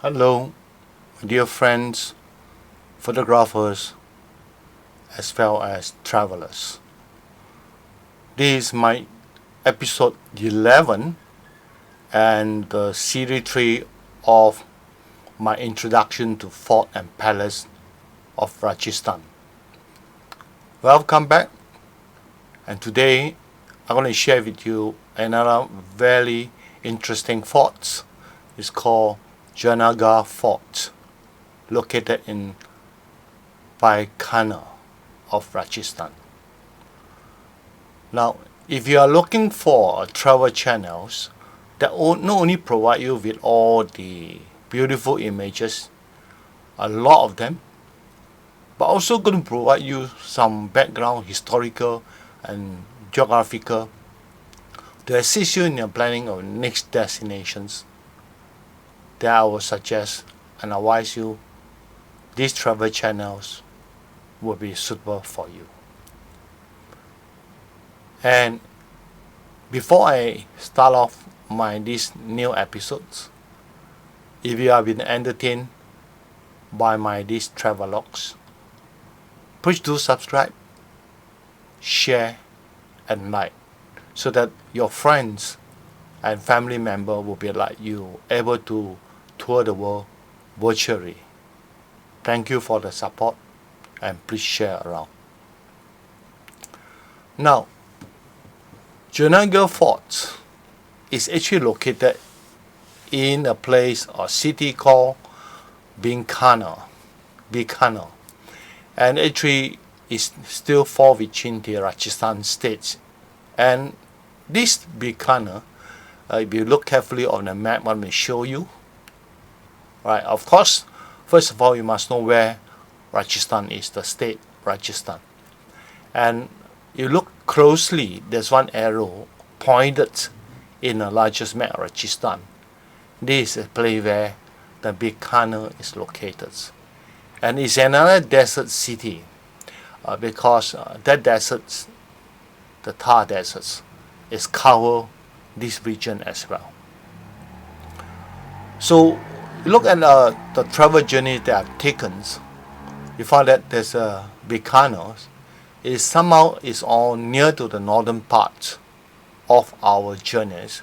Hello, my dear friends, photographers, as well as travelers. This is my episode 11 and the series 3 of my introduction to Fort and Palace of Rajasthan. Welcome back, and today I'm going to share with you another very interesting fort. It's called Junagrah Fort, located in Bikaner of Rajasthan. Now, if you are looking for travel channels that not only provide you with all the beautiful images, a lot of them, but also going to provide you some background, historical and geographical, to assist you in your planning of next destinations, that I will suggest and advise you these travel channels will be suitable for you. And before I start off these new episodes, if you have been entertained by these travelogues, please do subscribe, share and like, so that your friends and family member will be like you, able to tour the world virtually. Thank you for the support and please share around. Now, Junagrah Fort is actually located in a place or city called Bikaner, and actually is still fall within the Rajasthan states. And this Bikaner, if you look carefully on the map, I will show you. Right, of course, first of all, you must know where Rajasthan is, the state Rajasthan. And you look closely, there's one arrow pointed in the largest map of Rajasthan. This is a place where the Bikaner is located. And it's another desert city because that desert, the Thar deserts, is cover this region as well. So look at the travel journey that I've taken. You find that there's a Bikaner is somehow is all near to the northern part of our journeys,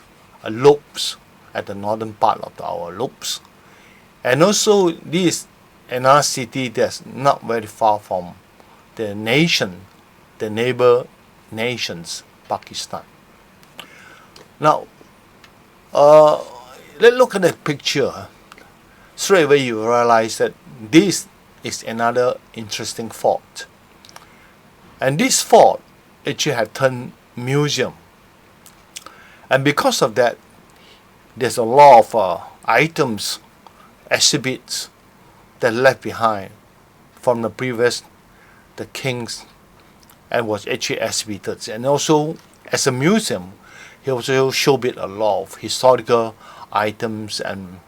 loops at the northern part of our loops, and also this another city that's not very far from the neighbor nations, Pakistan. Now, let's look at the picture. Straight away you realize that this is another interesting fort. And this fort actually had turned museum. And because of that, there's a lot of items, exhibits that left behind from the previous, the kings, and was actually exhibited. And also, as a museum, he also showed a lot of historical items and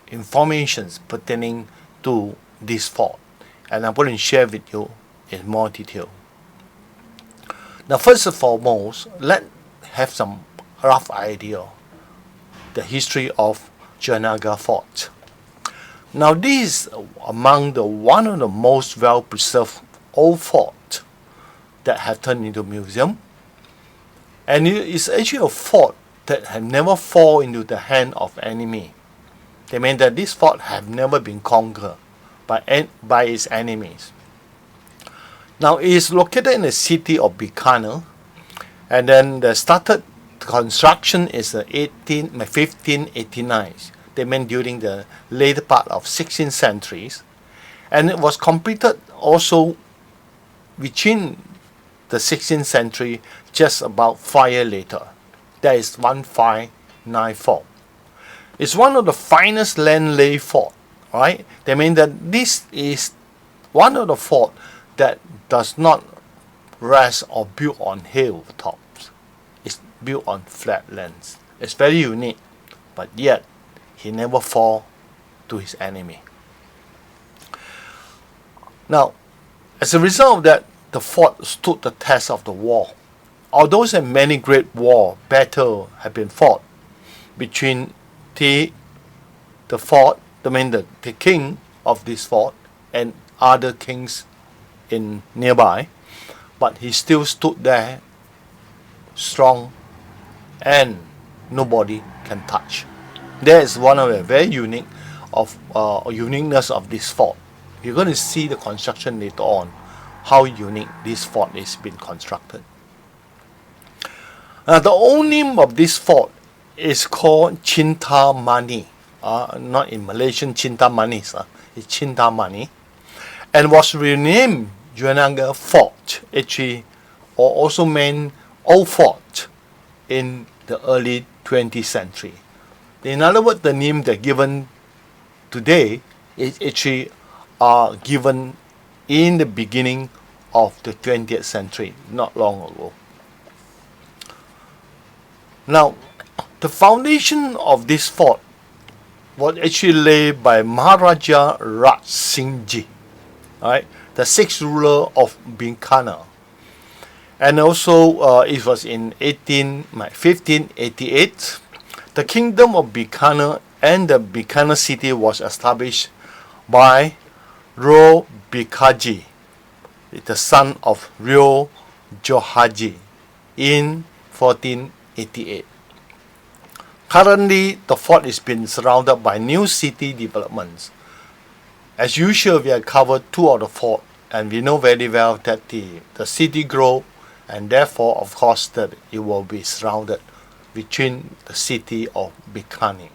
informations pertaining to this fort, and I'm going to share with you in more detail. Now, first and foremost, let's have some rough idea the history of Junagrah Fort. Now, this is among one of the most well preserved old fort that have turned into museum, and it is actually a fort that have never fall into the hand of enemy. They mean that this fort have never been conquered by its enemies. Now, it is located in the city of Bikaner, and then the started construction is 1589. They meant during the later part of 16th centuries, and it was completed also within the 16th century, just about 5 years later. That is 1594. It's one of the finest land-lay fort, right? They mean that this is one of the fort that does not rest or build on hilltops. It's built on flat lands. It's very unique, but yet he never fall to his enemy. Now, as a result of that, the fort stood the test of the war. Although many great battles have been fought between the fort, the king of this fort and other kings in nearby, but he still stood there strong and nobody can touch. That is one of the very uniqueness of this fort. You're going to see the construction later on, how unique this fort is being constructed. The old name of this fort is called Chintamani. Not in Malaysian Chintamani, it's Chintamani, and was renamed Junagrah Fort, actually, or also meant Old Fort in the early 20th century. In other words, the name they're given today is actually given in the beginning of the 20th century, not long ago. Now, the foundation of this fort was actually laid by Maharaja Raj Singh Ji, right, the sixth ruler of Bikaner. And also it was in 1588. The kingdom of Bikaner and the Bikaner city was established by Ro Bikaji, the son of Rio Johaji, in 1488. Currently, the fort is being surrounded by new city developments. As usual, we have covered two of the fort, and we know very well that the city grow, and therefore, of course, that it will be surrounded between the city of Bikaner.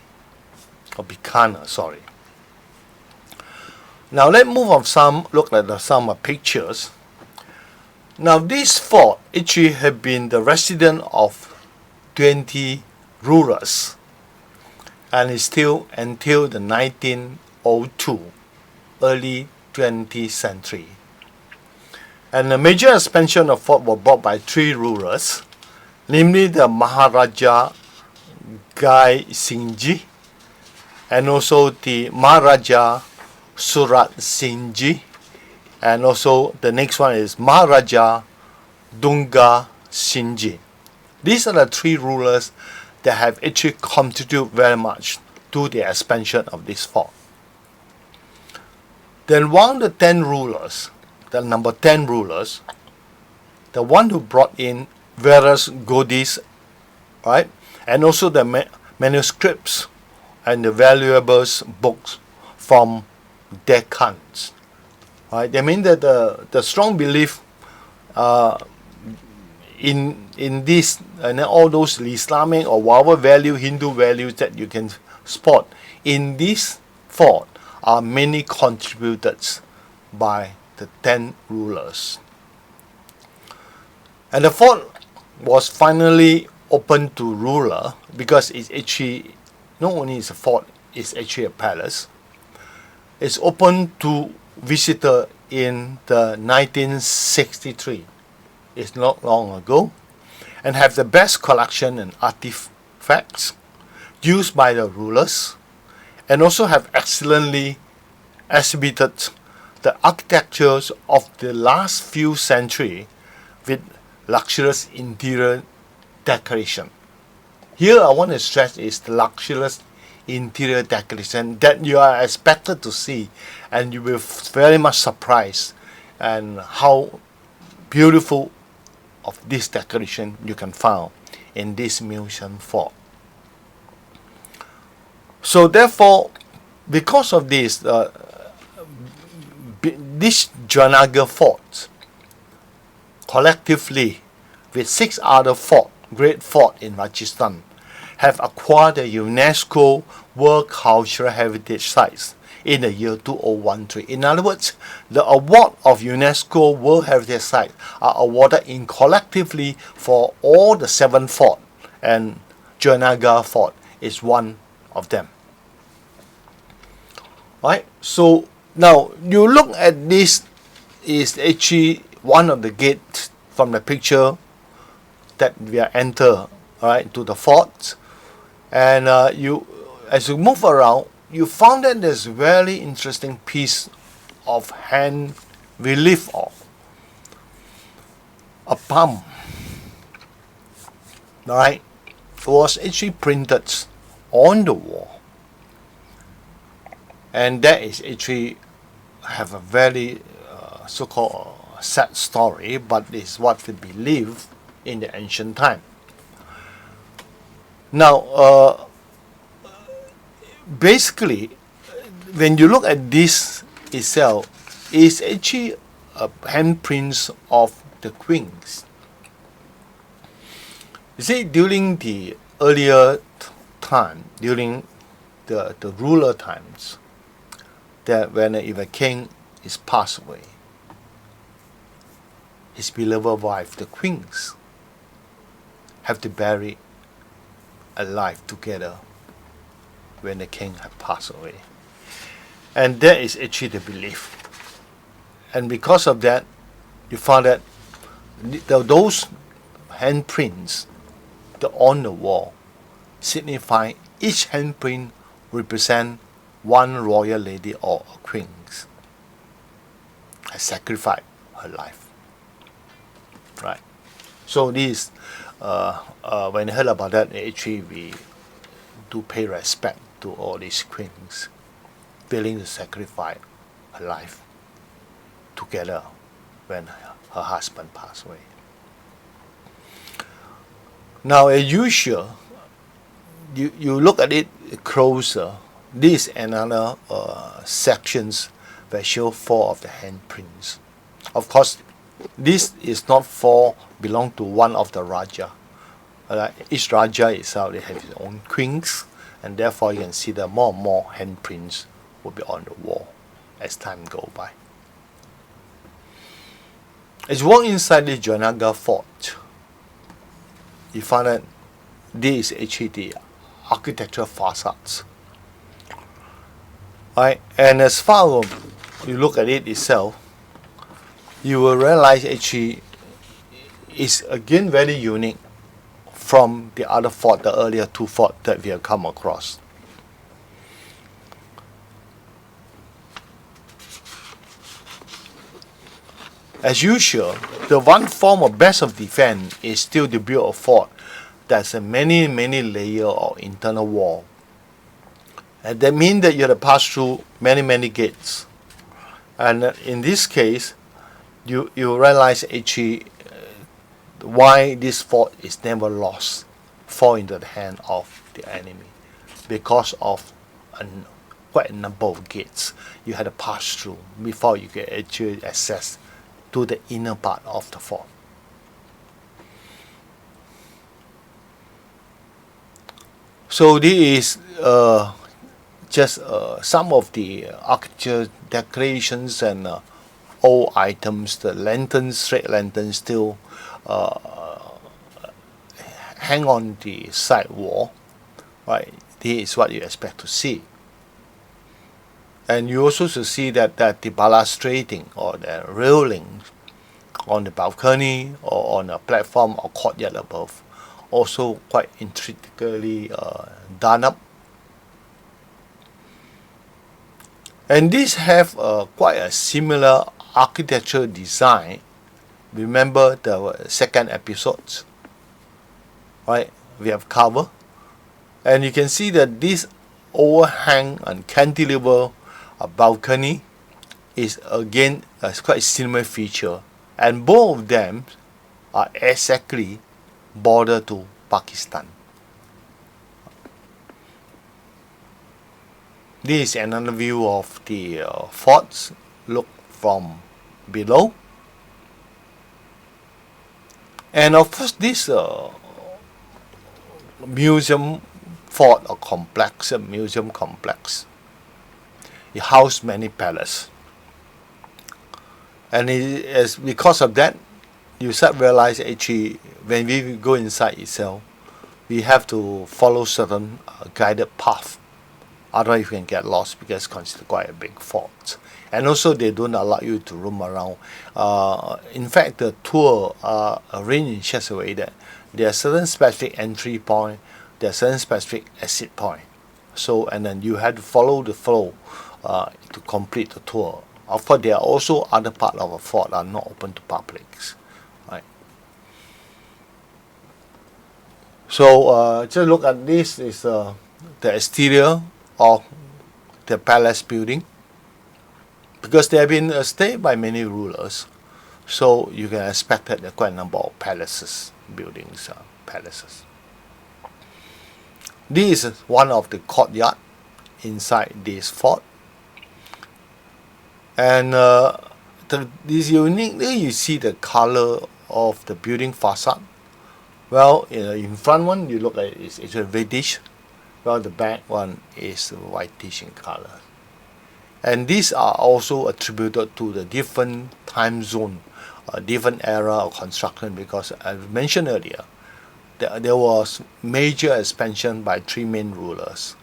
Now let's move on look at some pictures. Now this fort actually had been the residence of 20 rulers, and is still until the 1902, early 20th century. And the major expansion of fort was brought by three rulers, namely the Maharaja Gai Singh Ji, and also the Maharaja Surat Singh Ji, and also the next one is Maharaja Dunga Singh Ji. These are the three rulers that have actually contributed very much to the expansion of this fort. Then one of the 10 rulers, the number 10 rulers, the one who brought in various goodies, right, and also the manuscripts and the valuables books from Deccan, right. They mean that the strong belief in this and all those Islamic or whatever value, Hindu values that you can spot in this fort are mainly contributed by the 10 rulers. And the fort was finally open to ruler because it's actually not only is a fort, it's actually a palace. It's open to visitor in the 1963. It's not long ago, and have the best collection and artifacts used by the rulers, and also have excellently exhibited the architectures of the last few centuries with luxurious interior decoration. Here I want to stress is the luxurious interior decoration that you are expected to see, and you will very much surprised and how beautiful of this decoration you can find in this museum fort. So therefore, because of this, this Junagrah Fort collectively with 6 other great fort in Rajasthan have acquired the UNESCO World Cultural Heritage Sites in the year 2013. In other words, the award of UNESCO World Heritage Sites are awarded in collectively for all the 7 forts, and Junagrah Fort is one of them. Right? So now you look at this is actually one of the gates from the picture that we are enter, right, to the fort, and you as you move around, you found that there's a very interesting piece of hand relief of a palm. Right? It was actually printed on the wall. And that is actually have a very so-called sad story, but it's what we believe in the ancient time. Now, basically, when you look at this itself, it's actually a handprints of the queens. You see, during the earlier time, during the ruler times, that when if a king is passed away, his beloved wife, the queens, have to bury alive together when the king had passed away. And that is actually the belief. And because of that, you found that those handprints on the wall signify each handprint represent one royal lady or a queen has sacrificed her life. Right? So this, when I heard about that, actually we do pay respect to all these queens willing to sacrifice her life together when her husband passed away. Now, as usual, you look at it closer. This is another sections that show 4 of the handprints. Of course, this is not 4 belong to one of the Raja. Each Raja itself, they have his own queens, and therefore you can see that more and more handprints will be on the wall as time goes by. As you walk inside the Junagrah Fort, you find that this is actually the architectural facades. Right? And as far as you look at it itself, you will realize actually it's again very unique from the other fort, the earlier 2 forts that we have come across. As usual, the one form of best of defense is still to build a fort that's a many layer of internal wall. And that means that you have to pass through many gates. And in this case, you realize actually why this fort is never lost, fall into the hand of the enemy, because of quite a number of gates you had to pass through before you get actually access to the inner part of the fort. So this is just some of the architecture decorations and old items. The lanterns, straight lanterns, still hang on the side wall. Right, this is what you expect to see. And you also should see that the balustrading or the railing on the balcony or on a platform or courtyard above also quite intricately done up. And these have quite a similar architectural design. Remember the second episode, right? We have covered, and you can see that this overhang and cantilever balcony is again a quite similar feature, and both of them are exactly border to Pakistan. This is another view of the forts. Look from below, and of course this museum fort or complex, museum complex, it housed many palaces, and because of that, you start realize actually when we go inside itself, we have to follow certain guided path. Otherwise, you can get lost because it's considered quite a big fort. And also, they don't allow you to roam around. In fact, the tour are arranged in such a way that there are certain specific entry point, there are certain specific exit point. So, and then you have to follow the flow to complete the tour. Of course, there are also other parts of a fort that are not open to publics. Right. So, just look at this is the exterior of the palace building, because they have been stayed by many rulers. So you can expect that there are quite a number of palaces, buildings, palaces. This is one of the courtyard inside this fort, and this uniquely you see the color of the building facade. Well, in front one you look at it's a reddish, while the back one is whitish in color. And these are also attributed to the different time zone, different era of construction, because as mentioned earlier, there was major expansion by three main rulers.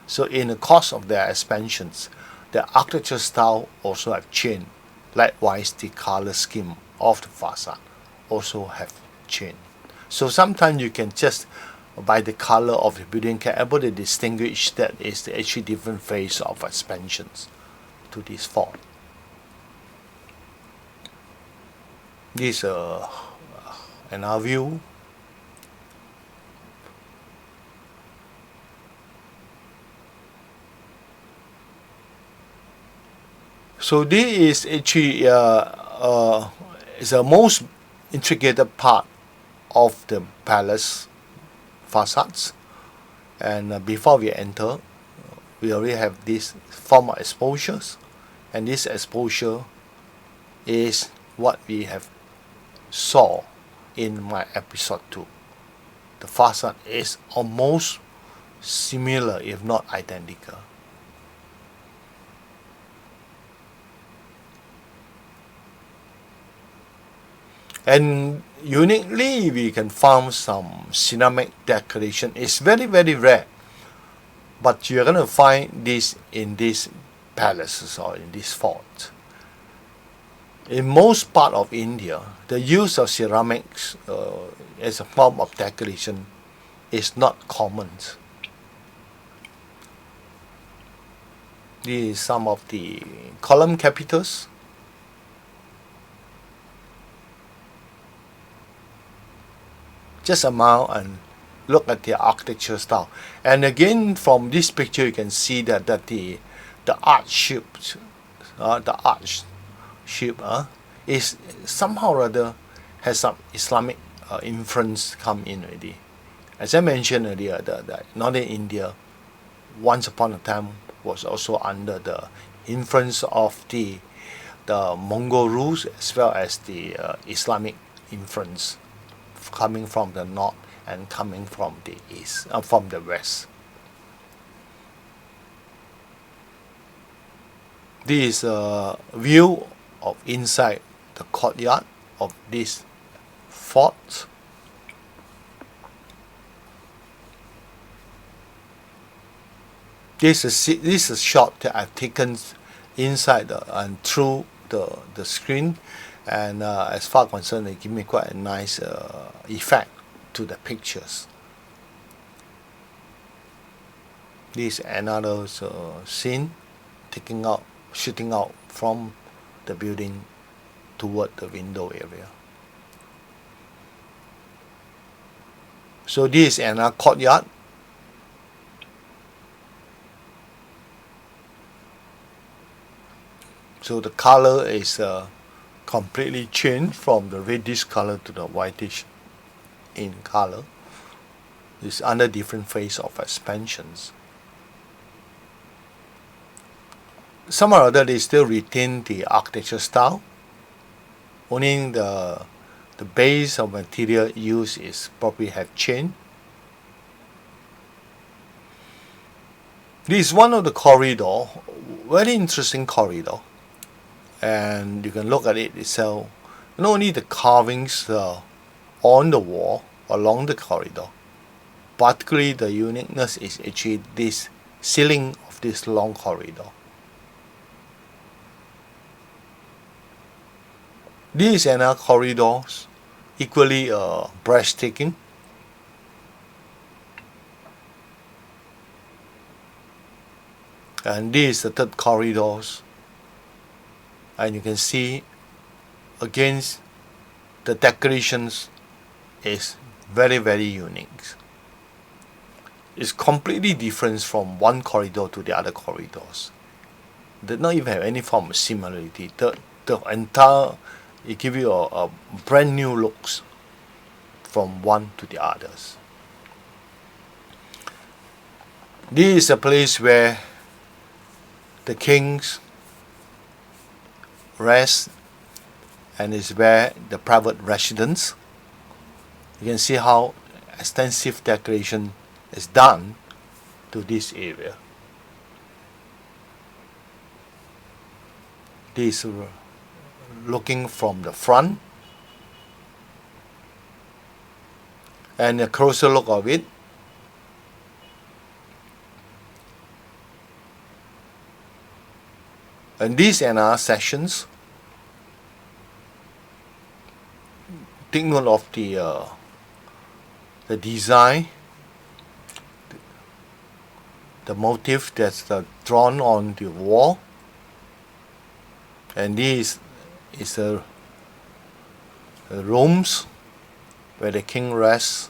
So in the course of their expansions, the architecture style also have changed. Likewise, the color scheme of the facade also have changed. So sometimes you can just, by the color of the building, can able to distinguish that is the actually different phase of expansions to this fort. This another view. So this is actually is the most intricate part of the palace facades. And before we enter, we already have this form of exposures, and this exposure is what we have saw in my episode 2. The facade is almost similar, if not identical. And uniquely, we can find some ceramic decoration. It's very, very rare, but you're going to find this in these palaces or in this fort. In most part of India, the use of ceramics as a form of decoration is not common. These are some of the column capitals. Just amount and look at the architecture style. And again, from this picture, you can see that the arch shape is somehow or other has some Islamic influence come in already. As I mentioned earlier, the northern India once upon a time was also under the influence of the Mongol rules, as well as the Islamic influence coming from the north and coming from the east, from the west. This is a view of inside the courtyard of this fort. This is a shot that I've taken inside and through the screen, and as far as concerned, it gives me quite a nice effect to the pictures. This is another scene shooting out from the building toward the window area. So this is another courtyard. So the color is completely changed from the reddish color to the whitish in color. It's under different phase of expansions. Some or other they still retain the architecture style. Only the base of material used is probably have changed. This is one of the corridor, very interesting corridor, and you can look at it itself. Not only the carvings on the wall along the corridor, particularly the uniqueness is actually this ceiling of this long corridor. These and other corridors equally breathtaking. And this is the third corridors, and you can see against the decorations is very, very unique. is completely different from one corridor to the other corridors. They not even have any form of similarity. The entire, it gives you a brand new looks from one to the others. This is a place where the kings rest, and is where the private residence. You can see how extensive decoration is done to this area. This is looking from the front, and a closer look of it. And these are our sessions. Take note of the design, the motif that's drawn on the wall. And this is the rooms where the king rests.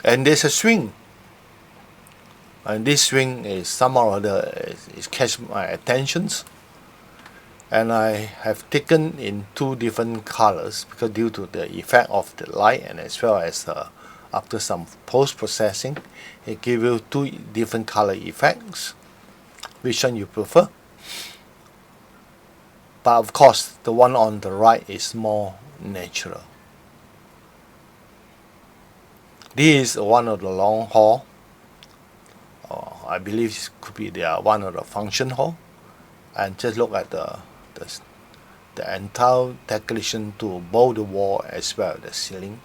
And there's a swing. And this swing is somehow or other is catch my attentions. And I have taken in two different colors because due to the effect of the light, and as well as after some post-processing, it gives you two different color effects. Which one you prefer? But of course, the one on the right is more natural. This is one of the long hall. I believe it could be one of the function hall. And just look at the entire decoration to both the wall as well as the ceiling.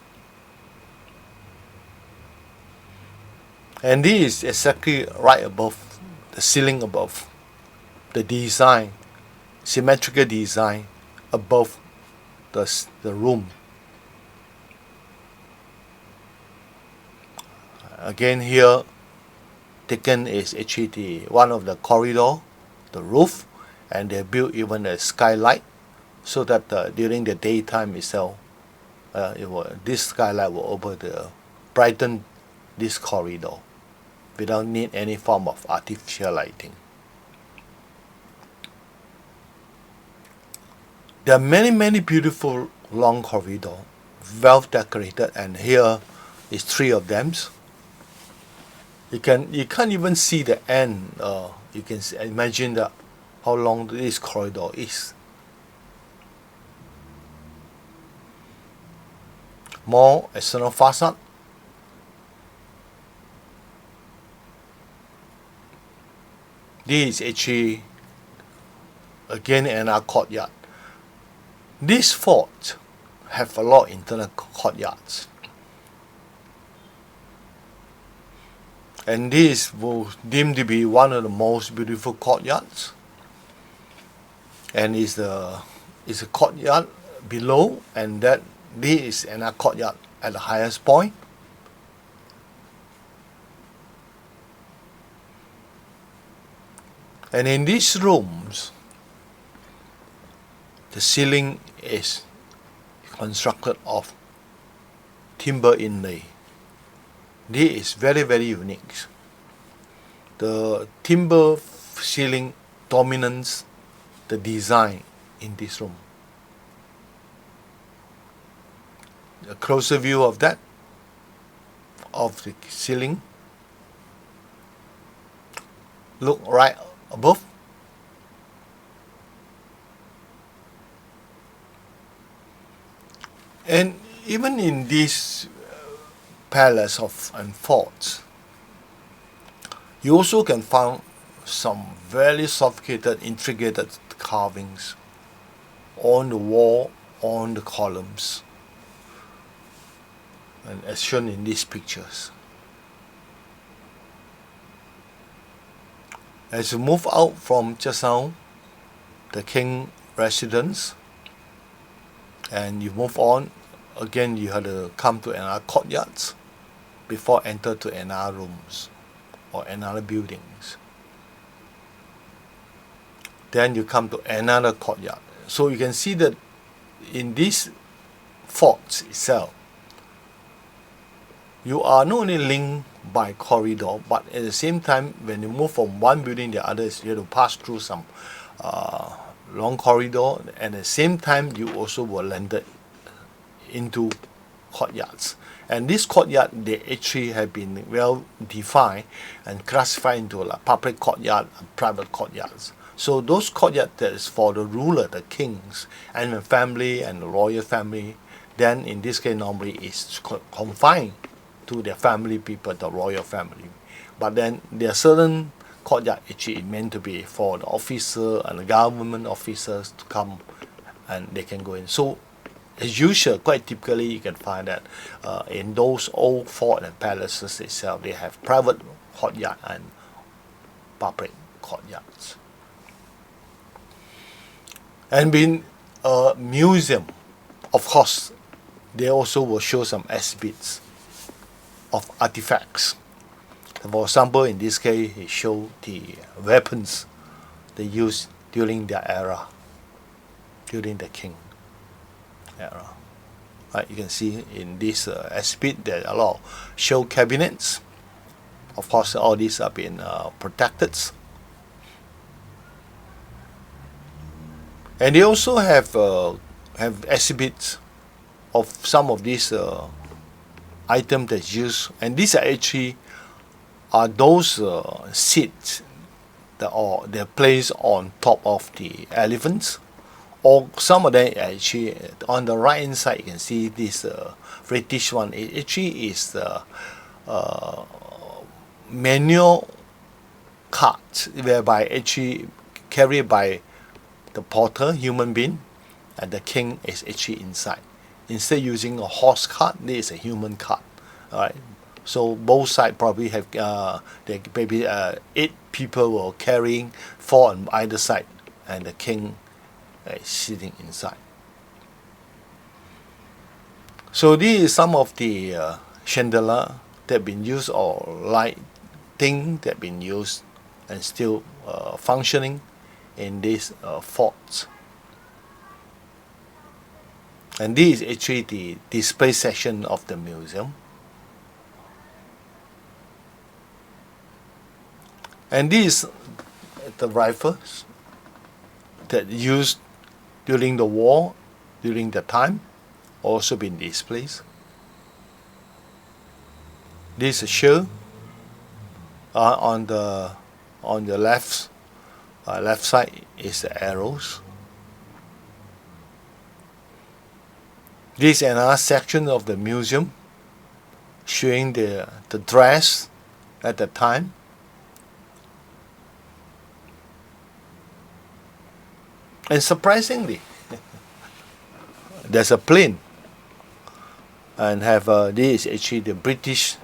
And this is exactly right above the ceiling, above the design, symmetrical design above the room. Again here, taken is actually one of the corridor, the roof, and they built even a skylight so that during the daytime itself, this skylight will brighten this corridor without need any form of artificial lighting. There are many beautiful long corridor, well decorated, and here is three of them. You can't even see the end. You can imagine how long this corridor is. More external facade. This is actually again another courtyard. This fort have a lot of internal courtyards. And this will deemed to be one of the most beautiful courtyards. And is a courtyard below, and this is another courtyard at the highest point. And in these rooms, the ceiling is constructed of timber inlay. This is very unique. The timber ceiling dominates the design in this room. A closer view of that, of the ceiling. Look right above. And even in this palace and forts, you also can find some very sophisticated, intricate carvings on the wall, on the columns, and as shown in these pictures. As you move out from just now, the king residence, and you move on, again you have to come to another courtyards before enter to another rooms or another buildings. Then you come to another courtyard. So you can see that in this forts itself, you are not only linked by corridor, but at the same time, when you move from one building to the other, you have to pass through some long corridor. And at the same time, you also were landed into courtyards. And this courtyard, they actually have been well defined and classified into like public courtyard and private courtyards. So those courtyards that is for the ruler, the kings, and the family and the royal family, then in this case normally is confined to their family people, the royal family. But then there are certain courtyard actually meant to be for the officer and the government officers to come and they can go in. So as usual, quite typically you can find that in those old fort and palaces itself, they have private courtyard and public courtyards. And being a museum, of course, they also will show some exhibits of artifacts. For example, in this case, it showed the weapons they used during their era, during the king era. Right, you can see in this exhibit there are a lot of show cabinets. Of course, all these have been protected. And they also have exhibits of some of these items that's used, and these are actually those seats that they're placed on top of the elephants, or some of them actually on the right hand side you can see this British one. It actually is the manual cart whereby actually carried by the porter, human being, and the king is actually inside. Instead of using a horse cart, this is a human cart. All right. So both sides probably have maybe 8 people were carrying 4 on either side, and the king is sitting inside. So this is some of the chandelier that have been used, or lighting that have been used and still functioning in these forts. And this is actually the display section of the museum. And these the rifles that used during the war, during the time, also been displayed. This is a shield on the left side is the arrows. This is another section of the museum showing the dress at the time. And surprisingly, there's a plane, and have this is actually the British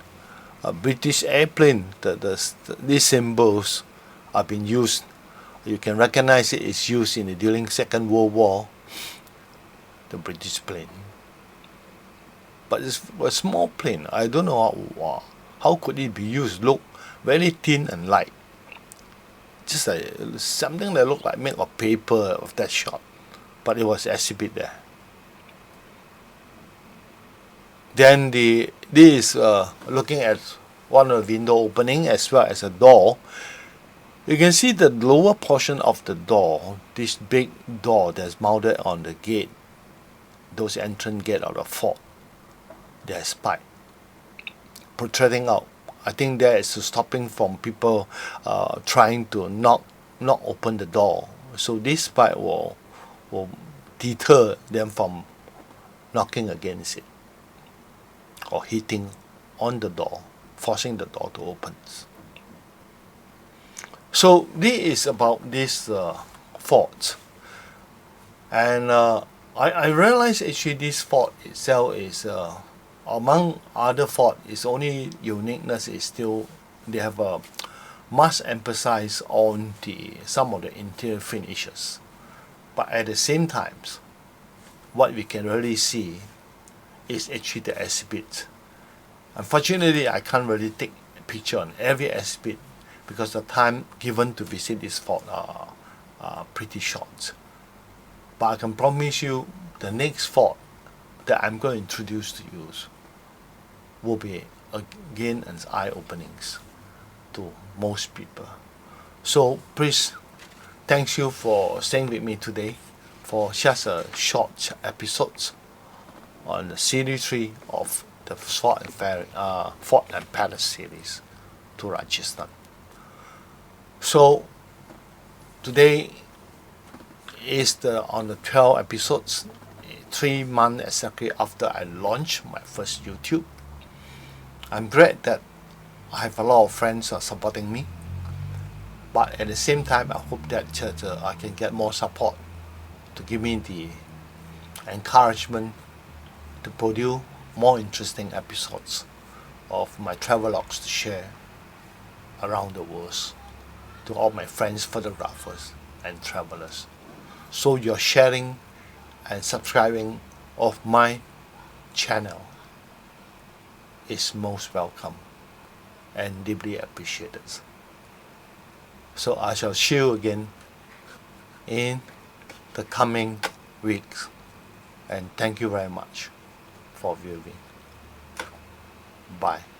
airplane. These symbols have been used. You can recognize it is used during Second World War. The British plane, but it's a small plane. I don't know how could it be used. Look very thin and light. Just something that looked like made of paper of that shot, but it was exhibit there. Then this is looking at one of the window opening as well as a door. You can see the lower portion of the door, this big door that's mounted on the gate, those entrance gate of the fort. There's spike protruding out. I think that is stopping from people trying to knock open the door. So this spike will deter them from knocking against it or hitting on the door, forcing the door to open. So this is about this fort. And I realized actually this fort itself is among other fort, its only uniqueness is still they have a much emphasis on some of the interior finishes, but at the same time, what we can really see is actually the exhibit. Unfortunately, I can't really take a picture on every exhibit because the time given to visit this fort are pretty short. But I can promise you, the next fort that I'm going to introduce to you will be again an eye-openings to most people. So please, thank you for staying with me today for just a short episodes on the series 3 of the Fort and Palace series to Rajasthan. So today is on the 12 episodes, 3 months exactly after I launched my first YouTube. I'm glad that I have a lot of friends supporting me, but at the same time I hope that I can get more support to give me the encouragement to produce more interesting episodes of my travelogues to share around the world to all my friends, photographers and travelers. So your sharing and subscribing of my channel is most welcome and deeply appreciated. So I shall see you again in the coming weeks, and thank you very much for viewing. Bye.